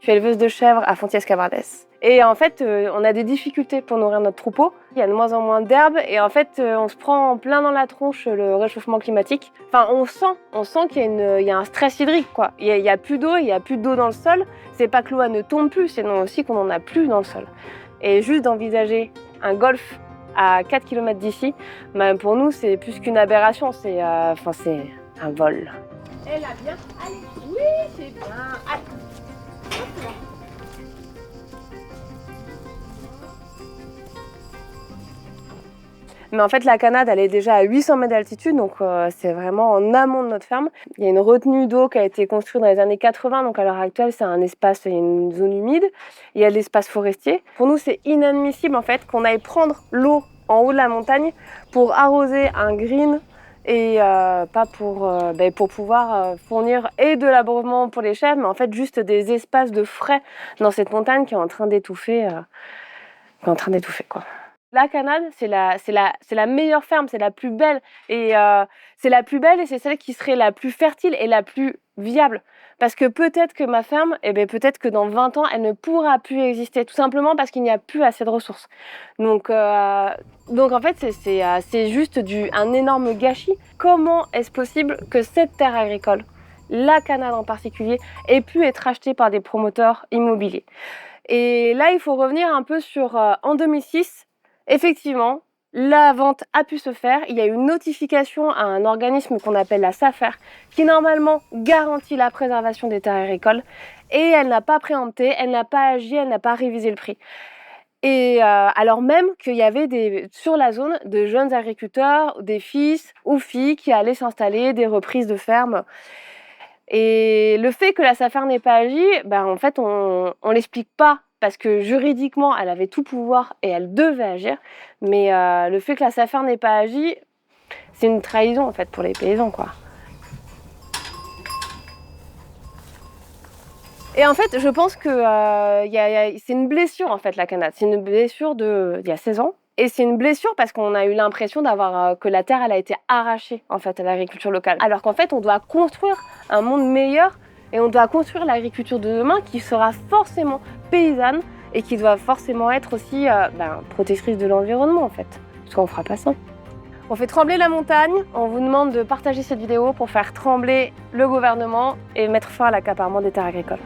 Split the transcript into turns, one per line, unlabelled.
Je suis éleveuse de chèvres à Fontiès-Cabardès. Et en fait, on a des difficultés pour nourrir notre troupeau. Il y a de moins en moins d'herbe et en fait, on se prend en plein dans la tronche le réchauffement climatique. Enfin, on sent qu'il y a un stress hydrique, quoi. Il y a plus d'eau, il y a plus d'eau dans le sol. C'est pas que l'eau ne tombe plus, c'est non aussi qu'on en a plus dans le sol. Et juste d'envisager un golfe à 4 km d'ici, bah, pour nous, c'est plus qu'une aberration, c'est un vol. Elle a bien. Allez, oui, c'est bien. Allez. Mais en fait, la canade, elle est déjà à 800 mètres d'altitude, donc c'est vraiment en amont de notre ferme. Il y a une retenue d'eau qui a été construite dans les années 80, donc à l'heure actuelle, c'est un espace, il y a une zone humide. Il y a de l'espace forestier. Pour nous, c'est inadmissible en fait qu'on aille prendre l'eau en haut de la montagne pour arroser un green et pas pour pouvoir fournir et de l'abreuvement pour les chèvres, mais en fait juste des espaces de frais dans cette montagne qui est en train d'étouffer, quoi. La canade, c'est la meilleure ferme, c'est la plus belle et c'est celle qui serait la plus fertile et la plus viable. Parce que peut-être que ma ferme, peut-être que dans 20 ans, elle ne pourra plus exister, tout simplement parce qu'il n'y a plus assez de ressources. Donc en fait, c'est juste un énorme gâchis. Comment est-ce possible que cette terre agricole, la canade en particulier, ait pu être achetée par des promoteurs immobiliers? Et là, il faut revenir un peu sur en 2006. Effectivement, la vente a pu se faire. Il y a eu une notification à un organisme qu'on appelle la SAFER, qui normalement garantit la préservation des terres agricoles. Et elle n'a pas préempté, elle n'a pas agi, elle n'a pas révisé le prix. Et alors même qu'il y avait sur la zone de jeunes agriculteurs, des fils ou filles qui allaient s'installer, des reprises de fermes. Et le fait que la SAFER n'ait pas agi, en fait, on l'explique pas. Parce que juridiquement, elle avait tout pouvoir et elle devait agir. Mais le fait que la SAFER n'ait pas agi, c'est une trahison en fait pour les paysans, quoi. Et en fait, je pense que c'est une blessure en fait la canade. C'est une blessure d'il y a 16 ans. Et c'est une blessure parce qu'on a eu l'impression que la terre elle a été arrachée en fait à l'agriculture locale. Alors qu'en fait, on doit construire un monde meilleur. Et on doit construire l'agriculture de demain qui sera forcément paysanne et qui doit forcément être aussi protectrice de l'environnement en fait. Parce qu'on ne fera pas ça. On fait trembler la montagne, on vous demande de partager cette vidéo pour faire trembler le gouvernement et mettre fin à l'accaparement des terres agricoles.